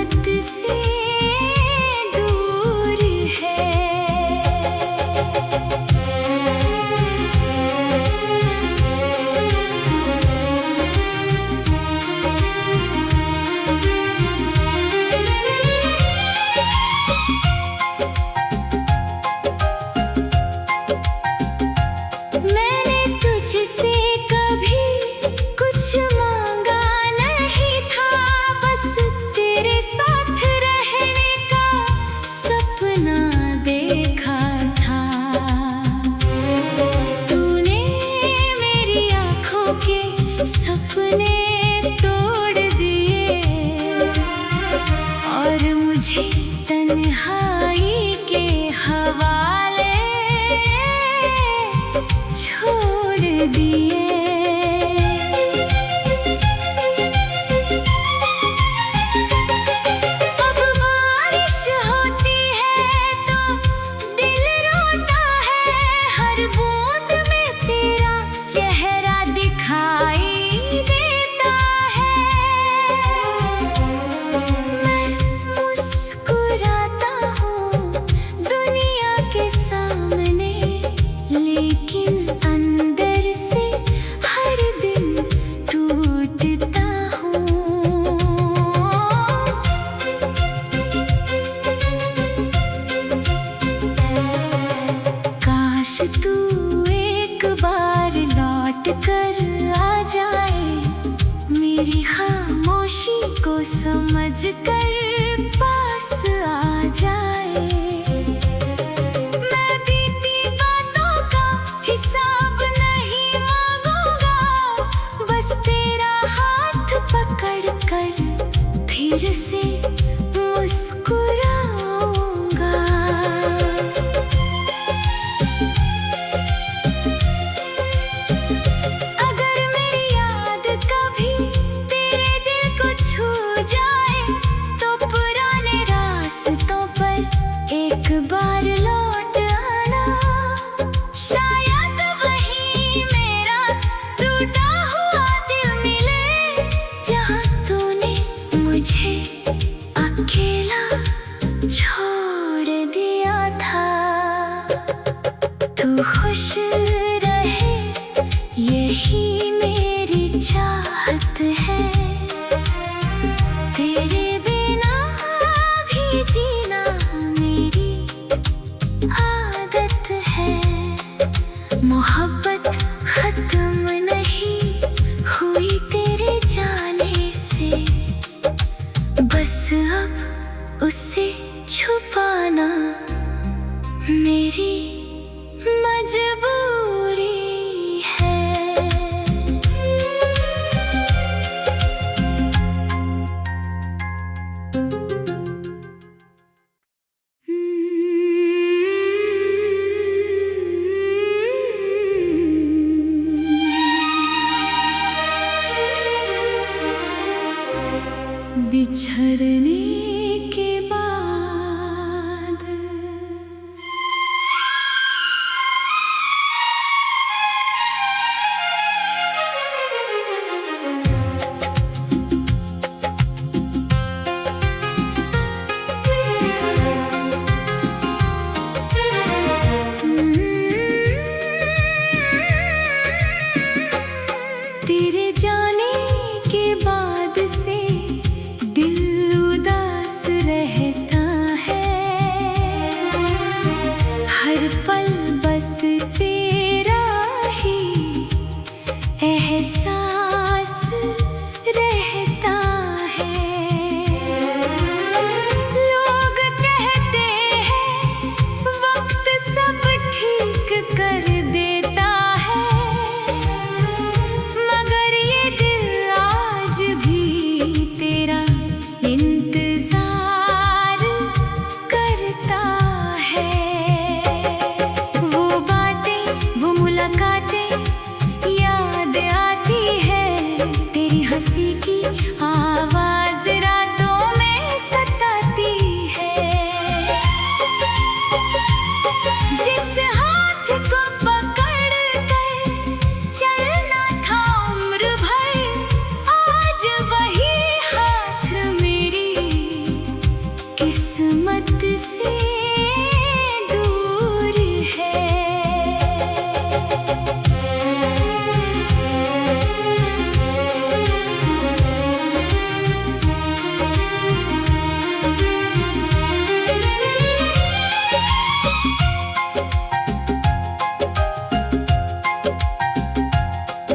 किस्मत से दूर है। मैंने तुझसे कभी कुछ मांगा नहीं था, बस तेरे साथ रहने का सपना देखा था। तूने मेरी आँखों के सपने तोड़ दिए और मुझे तन्हाई के हवाले छोड़ दिए। अब बारिश होती है तो दिल रोता है, हर बूंद में तेरा चेहरा दिखाई देता है। मैं मुस्कुराता हूँ दुनिया के सामने, लेकिन अंदर से हर दिन टूटता हूँ। काश तू एक बार लौट कर आ जाए, मेरी खामोशी को समझ कर पास आ जाए। मैं बीती बातों का हिसाब नहीं मांगूंगा, बस तेरा हाथ पकड़ कर फिर से मुस्कुराऊंगा। अगर मेरी याद कभी तेरे दिल को छू जाए, तो पुराने रास्तों पर एक बार लौट आना। शायद वहीं मेरा टूटा हुआ दिल मिले, जहाँ तूने मुझे अकेला छोड़ दिया था। तू खुश रहे यही मेरी चाहत है, तेरे बिना भी जीना मेरी आदत है। मोहब्बत खत्म नहीं हुई तेरे जाने से, बस अब उसे छुपाना मेरी मजबूरी है। बिछड़ने के बाद तेरे जाने के बाद से दिल उदास किस्मत से दूर है।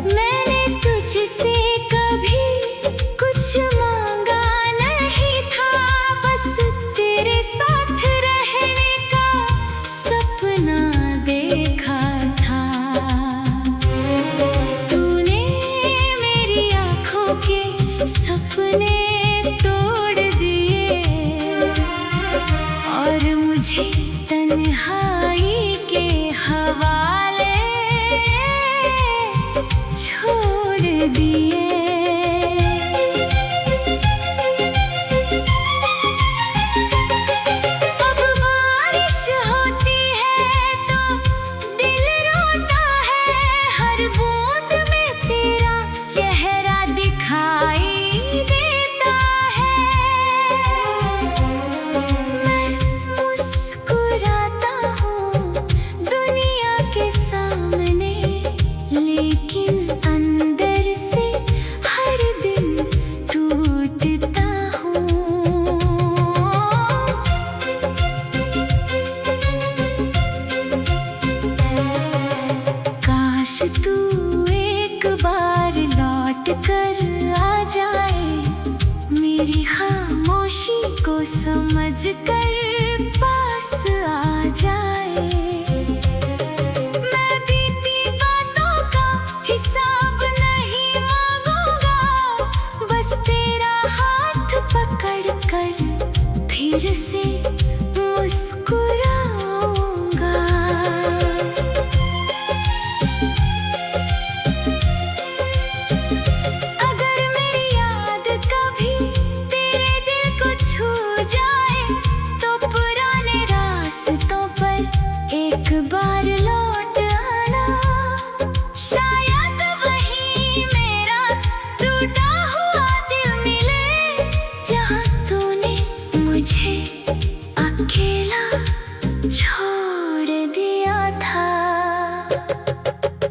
मैंने तुझसे कभी कुछ मांगा नहीं था, बस तेरे साथ रहने का सपना देखा था। तूने मेरी आँखों के सपने तोड़ दिए और मुझे तन्हाई के हवाले छोड़ दिए। अब बारिश होती है तो दिल रोता है, हर बूंद में तेरा चेहरा दिखाई देता है। मैं मुस्कुराता हूँ दुनिया के सामने, लेकिन अंदर से हर दिन टूटता हूँ। काश तू एक बार लौट कर आ जाए, मेरी खामोशी को समझ कर पास आ जाए। मैं बीती बातों का हिसाब नहीं मांगूंगा, बस तेरा हाथ पकड़ कर फिर से मुस्कुराऊंगा। अगर मेरी याद कभी तेरे दिल को छू जाए, तो पुराने रास्तों पर एक बार लौट आना। शायद वहीं मेरा टूटा हुआ दिल मिले, जहाँ तूने मुझे अकेला छोड़ दिया था।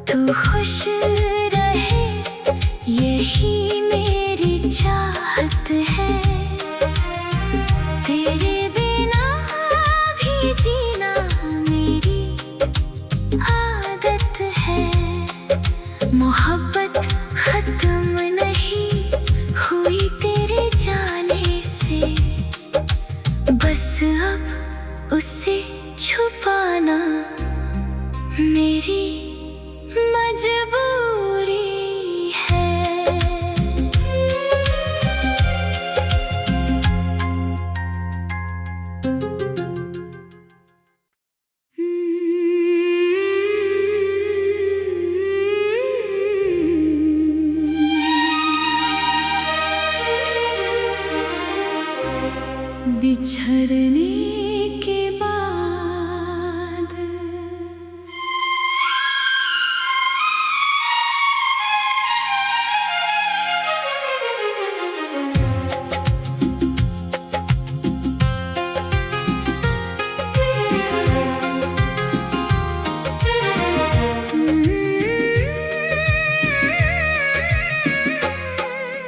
तू खुश रहे यही मेरी चाहत है, तेरे बिना भी जीना मेरी आदत है। मोहब्बत खत्म नहीं हुई तेरे जाने से, बस अब उसे छुपाना मेरी मजबूरी है। बिछड़ने के बाद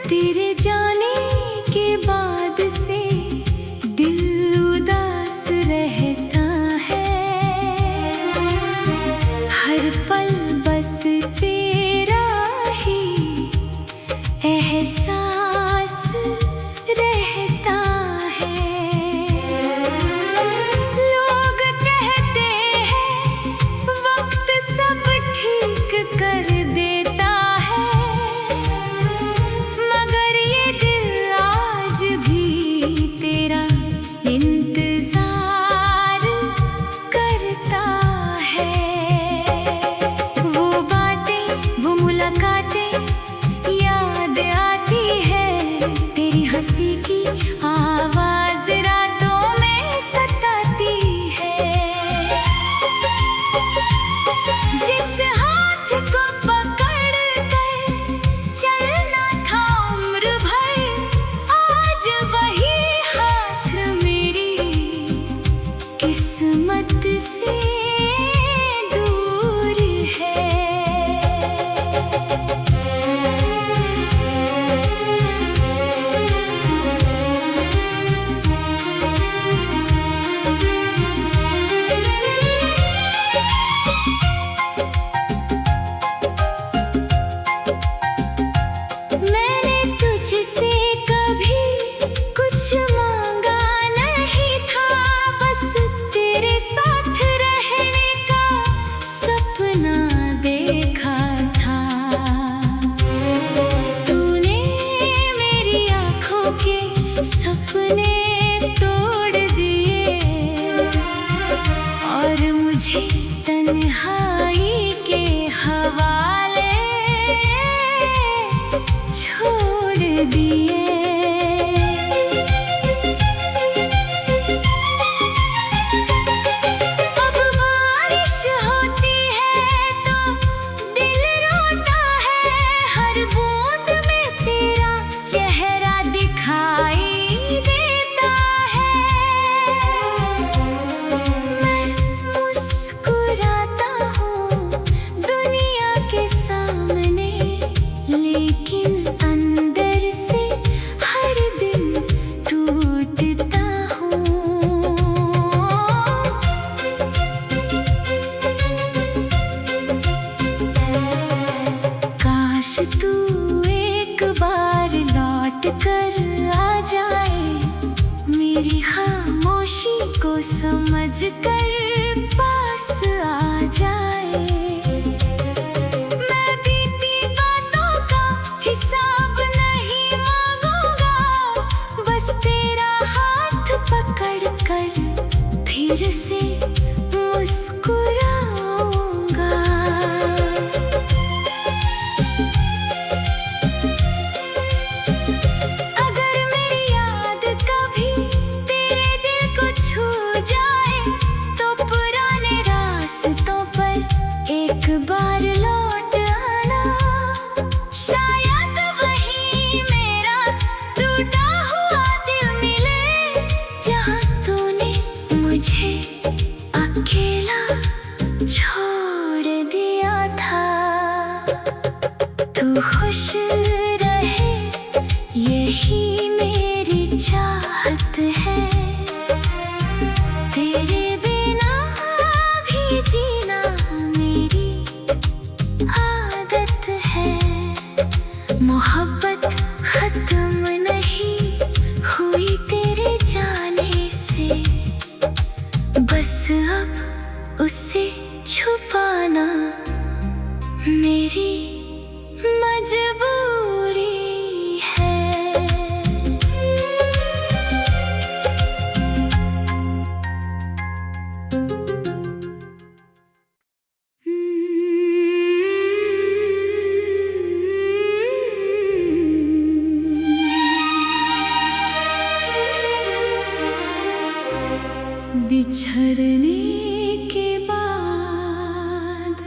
तेरे जाने के बाद से दिल उदास रह मेरी खामोशी को समझ कर पास आ जाए। मैं बीती बातों का हिसाब नहीं मांगूंगा, बस तेरा हाथ पकड़ कर फिर से मुस्कुराऊंगा। अगर मेरी याद कभी तेरे दिल को छू जाए, तो पुराने रास्तों पर एक बार लौट आना। शायद वहीं मेरा टूटा हुआ दिल मिले, जहाँ तूने मुझे अकेला छोड़ दिया था। तू खुश रहे, यही मेरी चाहत है। तेरे बिना भी जीना मेरी आदत है। मोहब्बत खत्म नहीं हुई तेरे जाने से, बस अब उसे छुपाना मेरी मजबूरी है। बिछड़ने के बाद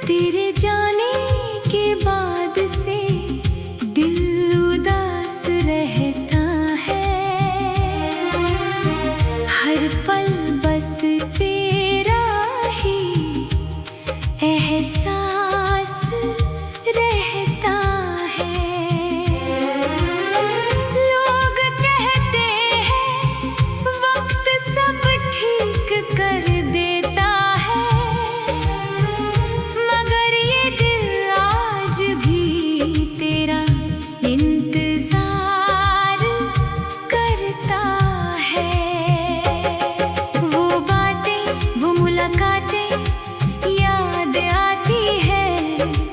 तेरे जाने के बाद से दिल उदास रहता है। हर पल बस तेरा ही एहसास रहता है। लोग कहते हैं वक्त सब ठीक कर देता है, मगर ये दिल आज भी तेरा इंतजार करता है। वो बातें, वो मुलाकातें याद आती है,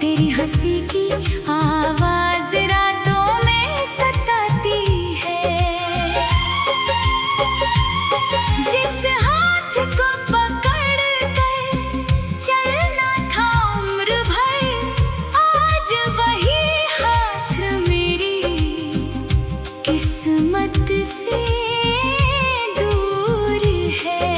तेरी हंसी की आवाज रातों में सताती है। जिस हाथ को पकड़ कर चलना था उम्र भर, आज वही हाथ मेरी किस्मत से दूर है।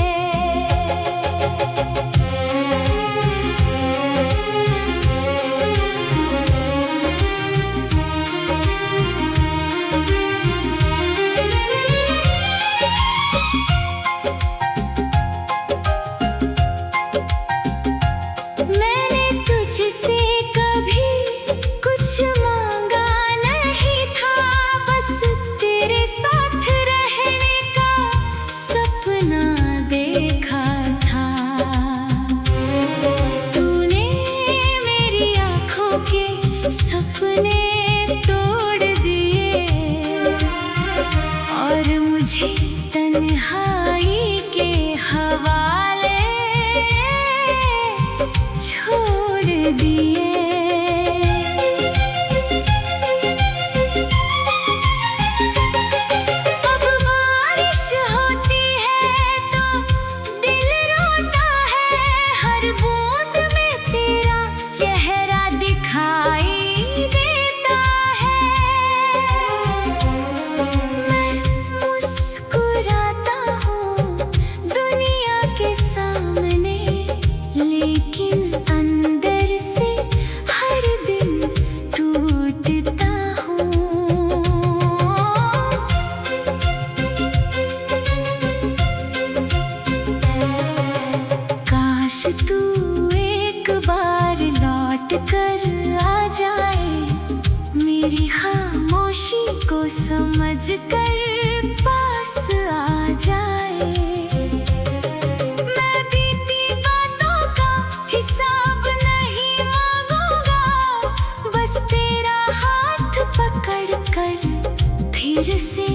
फिर से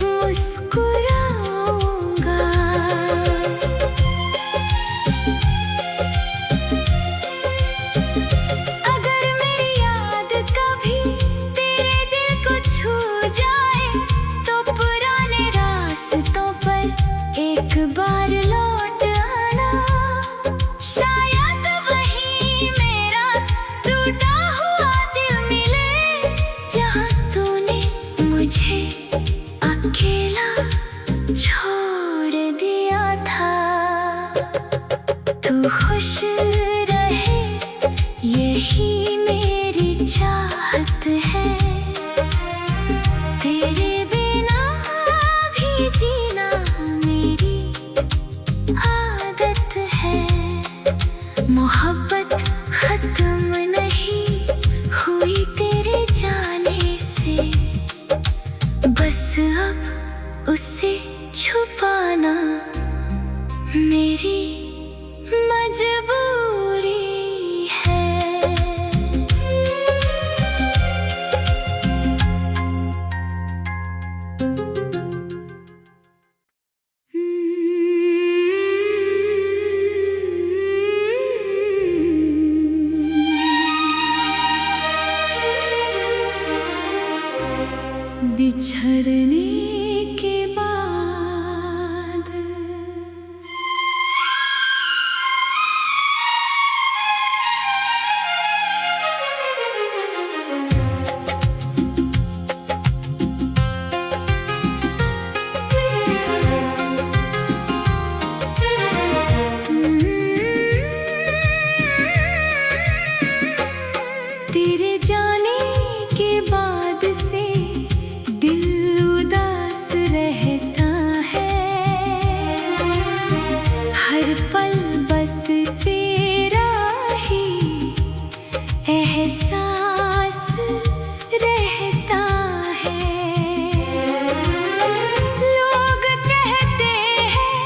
मुस्कुराऊंगा। अगर मेरी याद कभी तेरे दिल को छू जाए तो पुराने रास्तों पर एक बार लौट आना। शायद वहीं मेरा टूटा हुआ दिल मिले, जहाँ तूने मुझे अकेला छोड़ दिया था। तू खुश रहे यही मेरी चाहत है, तेरे बिना भी जीना मेरी आदत है। मोहब्बत खत्म नहीं हुई तेरे जाने से, बस अब उसे छुपाना मेरी मजबूरी है। बिछड़ने के बाद तेरे जाने के बाद से दिल उदास रहता है। हर पल बस तेरा ही एहसास रहता है। लोग कहते हैं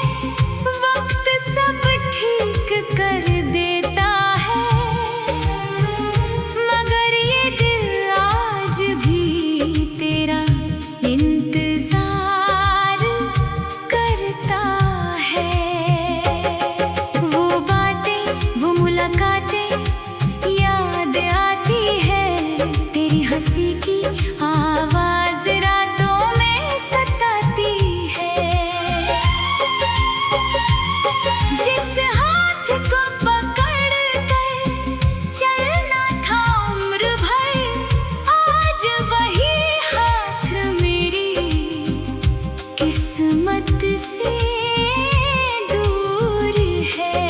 वक्त सब ठीक कर देता है, मगर ये दिल आज भी तेरा इंतजार करता है। वो बातें, वो मुलाकातें याद आती है, तेरी हंसी की आवाज रातों में सताती है। जिस हाथ को पकड़ कर चलना था उम्र भर, आज वही हाथ मेरी किस्मत से दूर है।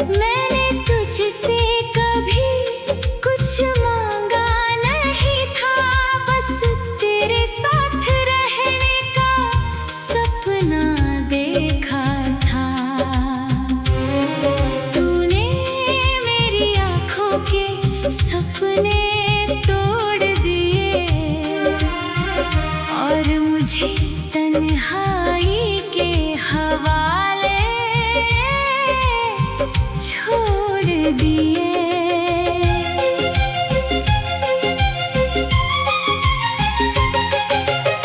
मैंने तुझसे कभी कुछ मांगा नहीं था, बस तेरे साथ रहने का सपना देखा था। तूने मेरी आँखों के सपने तोड़ दिए और मुझे तन्हाई के हवाले छोड़ दिए।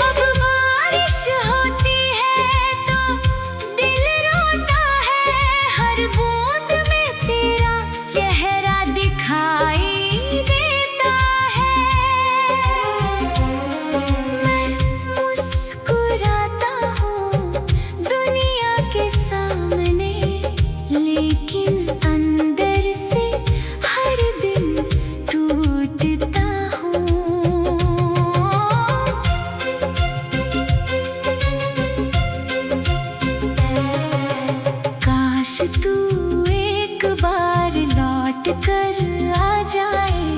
अब बारिश होती है तो दिल रोता है, हर बूंद में तेरा चेहरा दिखाई देता है। मैं मुस्कुराता हूँ दुनिया के सामने, लेकिन अंदर से हर दिन टूटता हूँ। काश तू एक बार लौट कर आ जाए,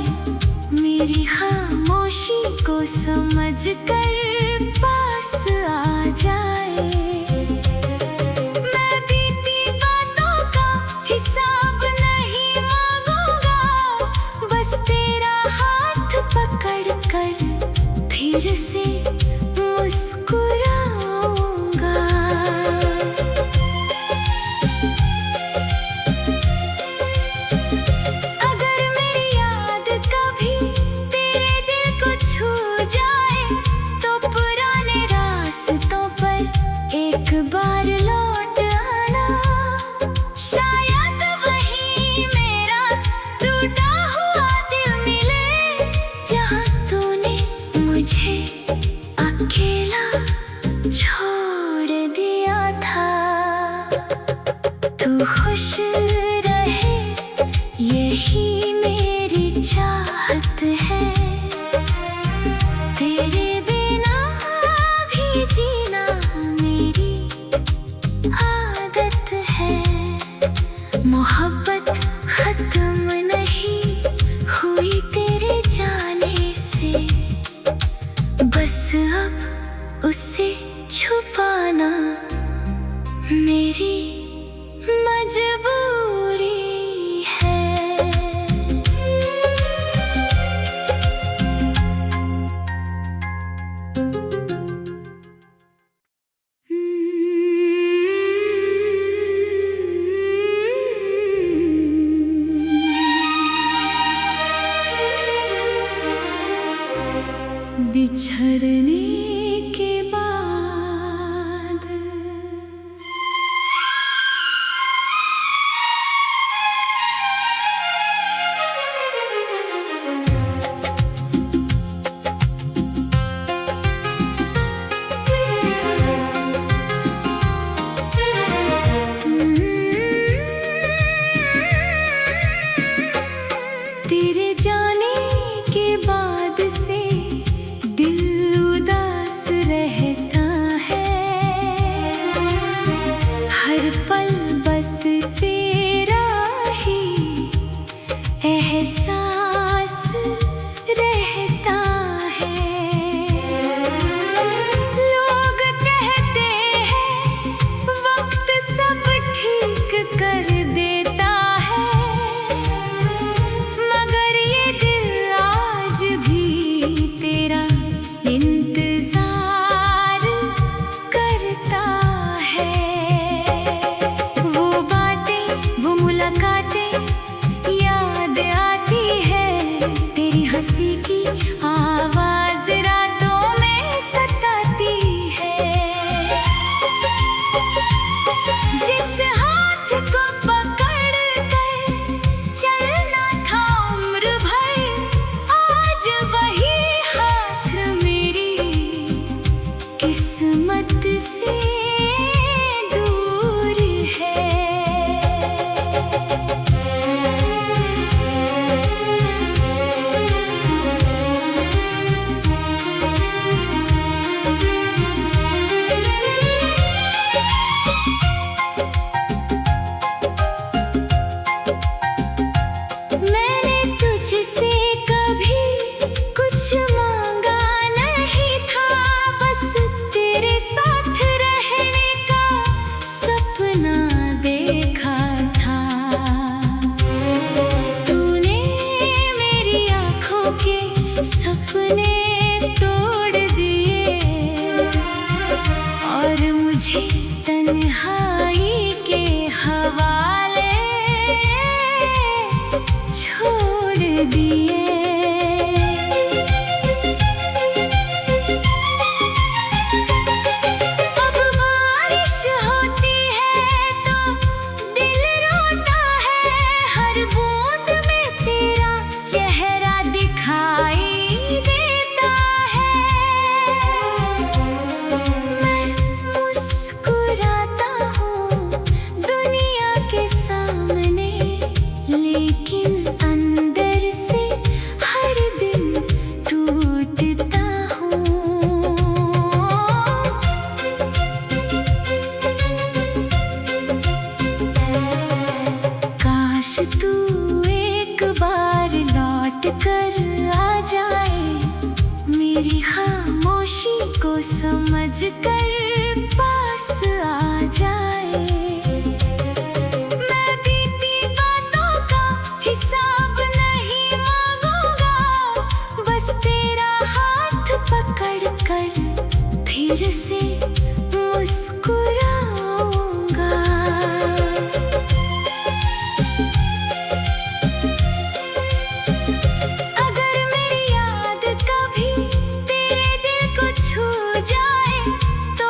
मेरी खामोशी को समझ कर पास आ जाए। मैं बीती बातों का हिसाब नहीं मांगूंगा, बस तेरा हाथ पकड़ यही मेरी चाहत है, तेरे बिना भी जीना मेरी आदत है। मोहब्बत खत्म नहीं हुई तेरे जाने से, बस अब उसे छुपाना मेरी मजबूरी है। बिछड़ने के बाद तेरे जाने के बाद से दिल उदास रहता है। हर पल बस तेरा ही एहसास रहता है। लोग कहते हैं वक्त सब ठीक कर देता है, मगर ये दिल आज भी तेरा इंतजार करता है। वो बातें, वो मुलाकातें याद आती है, तेरी हंसी की आवाज रातों में सताती है। जिस हाथ को पकड़ कर चलना था उम्र भर, आज वही हाथ मेरी किस्मत से दूर है। मैंने तुझसे कभी कुछ मांगा नहीं था, बस तेरे साथ रहने का सपना देखा था। तूने मेरी आँखों के सपने तोड़ दिए और मुझे तन्हाई के हवाले छोड़ दिए। अब बारिश होती है तो दिल रोता है, हर बूंद में तेरा चेहरा दिखाई देता है। मैं मुस्कुराता हूँ दुनिया के सामने, लेकिन अंदर से हर दिन टूटता हूँ। काश तू एक बार लौट कर आ जाए, मेरी खामोशी को समझ कर पास आ जाए। मैं बीती बातों का हिसाब नहीं मांगूंगा, बस तेरा हाथ पकड़ कर फिर से मुस्कुराऊंगा। अगर मेरी याद कभी तेरे दिल को छू जाए तो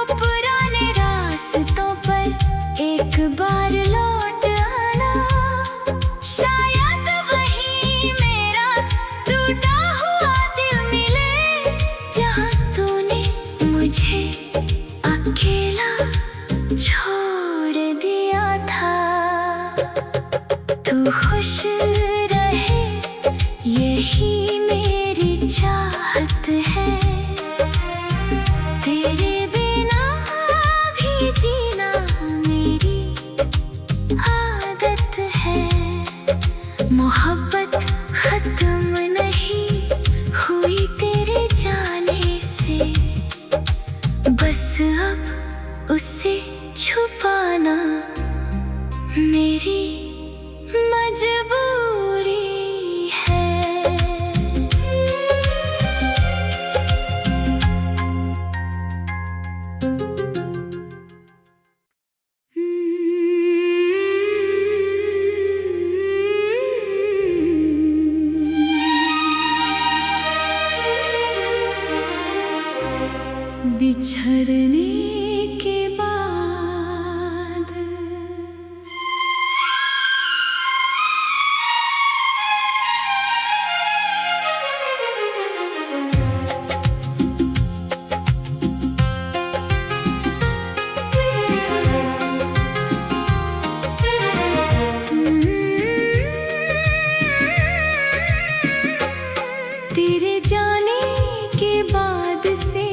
मोहब्बत खत्म नहीं हुई तेरे जाने से, बस अब उसे छुपाना मेरी मजबूरी है। बिछड़ने के बाद तेरे जाने के बाद से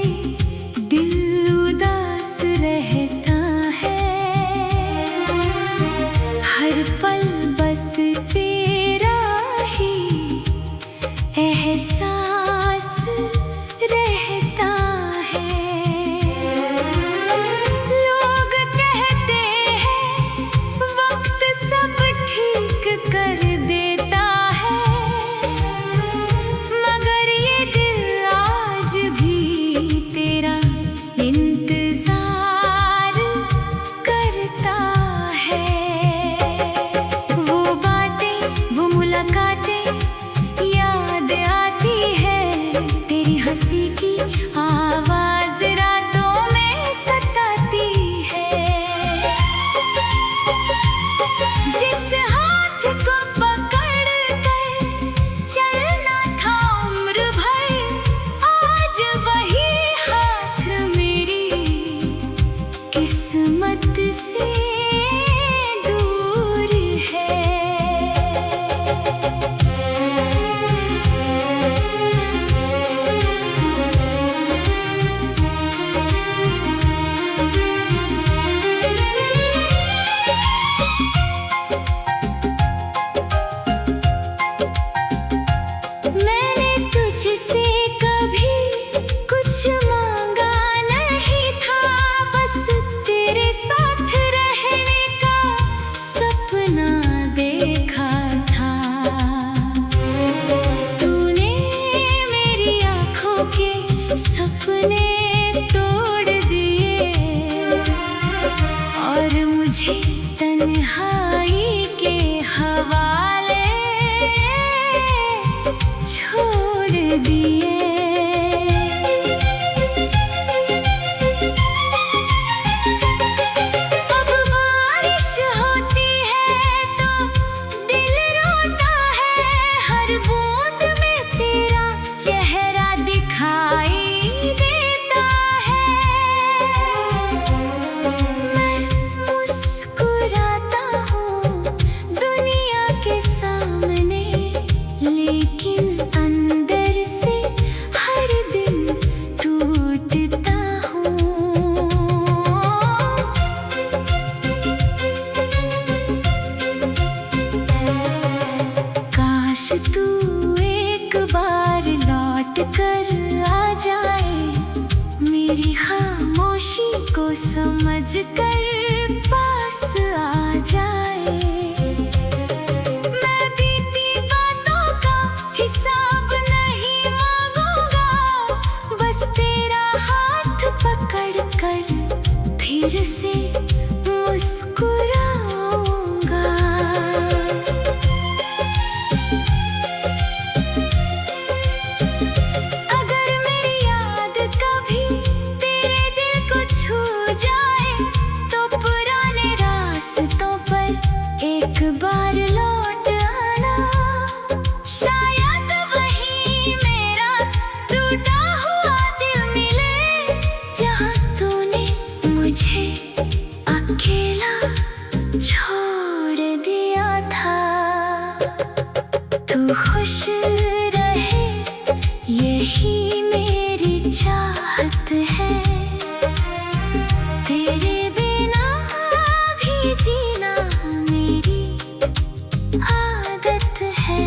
दिल उदास रहता है, हर पल बस तेरा ही एहसास रहता है। लोग कहते हैं वक्त सब ठीक कर देता है, मगर ये दिल आज भी तेरा इंतजार करता है। वो बातें, वो मुलाकातें याद आती है, तेरी हंसी की आवाज रातों में सताती है। जिस हाथ को पकड़ कर चलना था उम्र भर, आज वही हाथ मेरी किस्मत से दूर है। मैंने तुझसे कभी कुछ मांगा नहीं था, बस तेरे साथ रहने का सपना देखा था। तूने मेरी आँखों के सपने तोड़ दिए और मुझे तन्हाई के हवाले छोड़ दिए। अब बारिश होती है तो दिल रोता है, हर बूंद में तेरा चेहरा दिखाई देता है। मैं मुस्कुराता हूँ दुनिया के सामने, लेकिन अंदर से हर दिन टूटता हूँ। काश तू एक बार लौट कर आ जाए, मेरी खामोशी को समझ कर पास आ जाए। मैं बीती बातों का हिसाब नहीं मांगूंगा, बस तेरा हाथ पकड़ कर फिर से मुस्कुराऊंगा। अगर मेरी याद कभी तेरे दिल को छू जाए, तो पुराने रास्तों पर एक बार लौट आना। शायद वही मेरा टूटा हुआ दिल मिले, जहाँ तूने मुझे अकेला छोड़ दिया था। तू खुश रहे यही मेरी चाहत है, तेरे बिना भी जीना मेरी आदत है।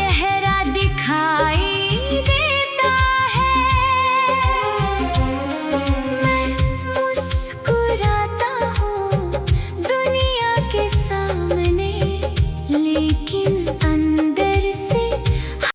चेहरा